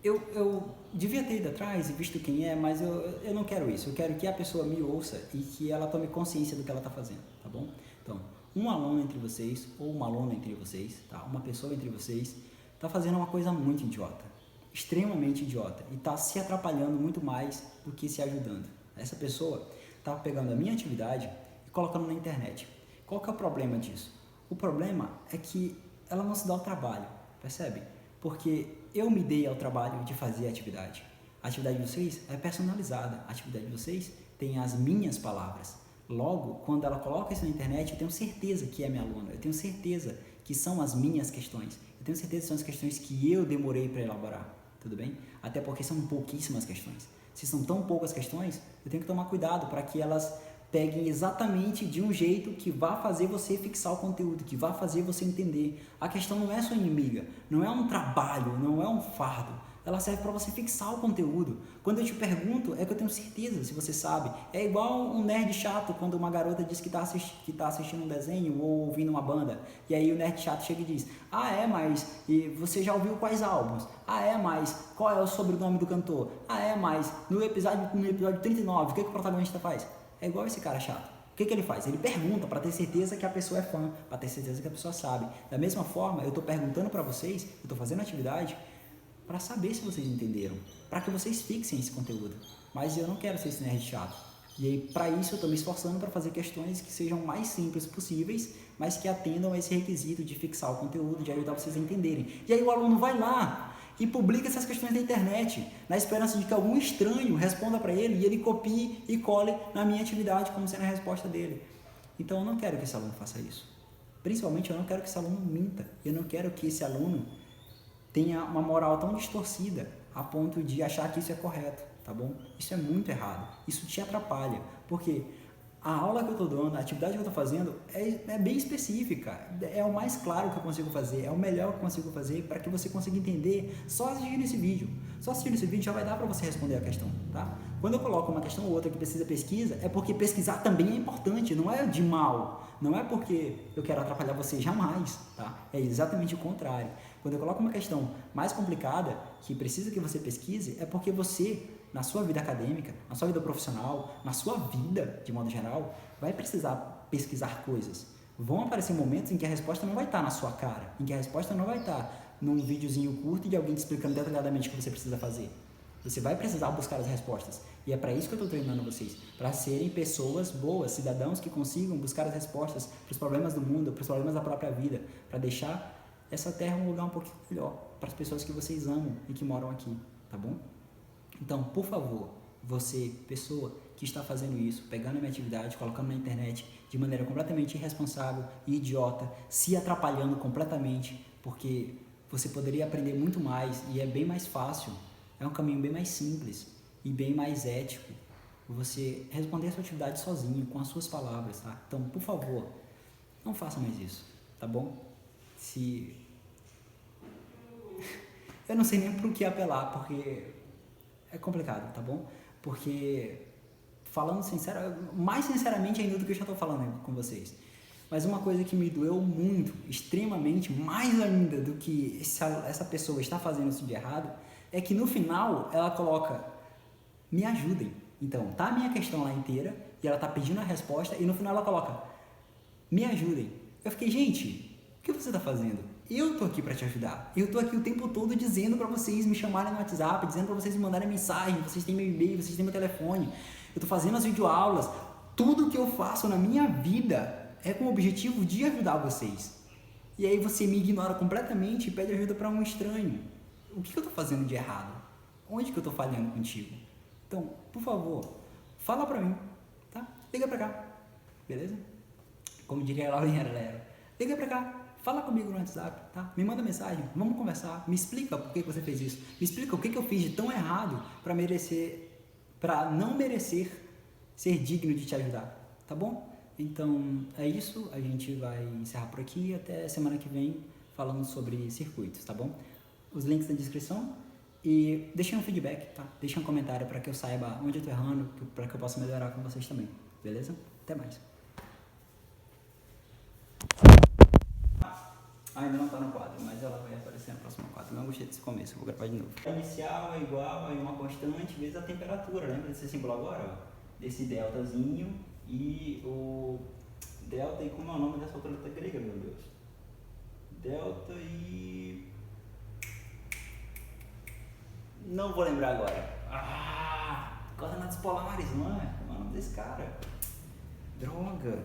eu devia ter ido atrás e visto quem é, mas eu não quero isso. Eu quero que a pessoa me ouça e que ela tome consciência do que ela está fazendo, tá bom? Então, um aluno entre vocês, ou uma aluna entre vocês, tá? Uma pessoa entre vocês, está fazendo uma coisa muito idiota. Extremamente idiota e está se atrapalhando muito mais do que se ajudando. Essa pessoa está pegando a minha atividade e colocando na internet. Qual que é o problema disso? O problema é que ela não se dá o trabalho, percebe? Porque eu me dei ao trabalho de fazer a atividade. A atividade de vocês é personalizada, a atividade de vocês tem as minhas palavras. Logo, quando ela coloca isso na internet, eu tenho certeza que é minha aluna, eu tenho certeza que são as minhas questões, eu tenho certeza que são as questões que eu demorei para elaborar. Tudo bem? Até porque são pouquíssimas questões. Se são tão poucas questões, eu tenho que tomar cuidado para que elas peguem exatamente de um jeito que vá fazer você fixar o conteúdo, que vá fazer você entender. A questão não é sua inimiga, não é um trabalho, não é um fardo. Ela serve para você fixar o conteúdo. Quando eu te pergunto, é que eu tenho certeza se você sabe. É igual um nerd chato quando uma garota diz que está assistindo um desenho ou ouvindo uma banda. E aí o nerd chato chega e diz: ah, é, mas e você já ouviu quais álbuns? Ah, é, mas qual é o sobrenome do cantor? Ah, é, mas no episódio 39, o que o protagonista faz? É igual esse cara chato. O que ele faz? Ele pergunta para ter certeza que a pessoa é fã, para ter certeza que a pessoa sabe. Da mesma forma, eu estou perguntando para vocês, eu estou fazendo atividade para saber se vocês entenderam, para que vocês fixem esse conteúdo. Mas eu não quero ser esse nerd chato. E aí, para isso, eu estou me esforçando para fazer questões que sejam mais simples possíveis, mas que atendam a esse requisito de fixar o conteúdo, de ajudar vocês a entenderem. E aí o aluno vai lá e publica essas questões na internet, na esperança de que algum estranho responda para ele e ele copie e cole na minha atividade como sendo a resposta dele. Então eu não quero que esse aluno faça isso. Principalmente eu não quero que esse aluno minta. Eu não quero que esse aluno tenha uma moral tão distorcida a ponto de achar que isso é correto, tá bom? Isso é muito errado. Isso te atrapalha, porque a aula que eu estou dando, a atividade que eu estou fazendo é bem específica, é o mais claro que eu consigo fazer, é o melhor que eu consigo fazer para que você consiga entender só assistindo esse vídeo. Só assistindo esse vídeo já vai dar para você responder a questão, tá? Quando eu coloco uma questão ou outra que precisa pesquisa, é porque pesquisar também é importante, não é de mal, não é porque eu quero atrapalhar você, jamais, tá? É exatamente o contrário. Quando eu coloco uma questão mais complicada, que precisa que você pesquise, é porque você, na sua vida acadêmica, na sua vida profissional, na sua vida, de modo geral, vai precisar pesquisar coisas. Vão aparecer momentos em que a resposta não vai estar na sua cara, em que a resposta não vai estar num videozinho curto de alguém te explicando detalhadamente o que você precisa fazer. Você vai precisar buscar as respostas. E é para isso que eu estou treinando vocês. Para serem pessoas boas, cidadãos que consigam buscar as respostas para os problemas do mundo, para os problemas da própria vida. Para deixar essa terra um lugar um pouquinho melhor para as pessoas que vocês amam e que moram aqui. Tá bom? Então, por favor, você, pessoa que está fazendo isso, pegando a minha atividade, colocando na internet de maneira completamente irresponsável e idiota, se atrapalhando completamente, porque você poderia aprender muito mais e é bem mais fácil, é um caminho bem mais simples e bem mais ético você responder a sua atividade sozinho, com as suas palavras, tá? Então, por favor, não faça mais isso, tá bom? Eu não sei nem pro que apelar, porque é complicado, tá bom? Porque, falando mais sinceramente ainda do que eu já estou falando com vocês, mas uma coisa que me doeu muito, extremamente, mais ainda do que essa pessoa está fazendo isso de errado, é que no final ela coloca, me ajudem. Então, tá a minha questão lá inteira, e ela tá pedindo a resposta, e no final ela coloca, me ajudem. Eu fiquei, gente, o que você tá fazendo? Eu tô aqui para te ajudar. Eu tô aqui o tempo todo dizendo para vocês me chamarem no WhatsApp, dizendo para vocês me mandarem mensagem, vocês têm meu e-mail, vocês têm meu telefone. Eu tô fazendo as videoaulas. Tudo que eu faço na minha vida é com o objetivo de ajudar vocês. E aí você me ignora completamente e pede ajuda para um estranho. O que eu tô fazendo de errado? Onde que eu tô falhando contigo? Então, por favor, fala pra mim, tá? Liga pra cá, beleza? Como diria a Laurinha Lero, liga pra cá. Fala comigo no WhatsApp, tá? Me manda mensagem, vamos conversar. Me explica por que você fez isso. Me explica o que eu fiz de tão errado para não merecer ser digno de te ajudar, tá bom? Então é isso, a gente vai encerrar por aqui até semana que vem falando sobre circuitos, tá bom? Os links na descrição e deixem um feedback, tá? Deixem um comentário para que eu saiba onde eu tô errando, para que eu possa melhorar com vocês também, beleza? Até mais. Ainda não está no quadro, mas ela vai aparecer no próximo quadro. Não gostei desse começo, eu vou gravar de novo. A inicial é igual a uma constante vezes a temperatura, lembra desse símbolo agora? Ó? Desse deltazinho e o delta, e como é o nome dessa outra letra grega, meu Deus? Delta e... não vou lembrar agora. Coordenadas polares, não é? Como é o nome desse cara? Droga!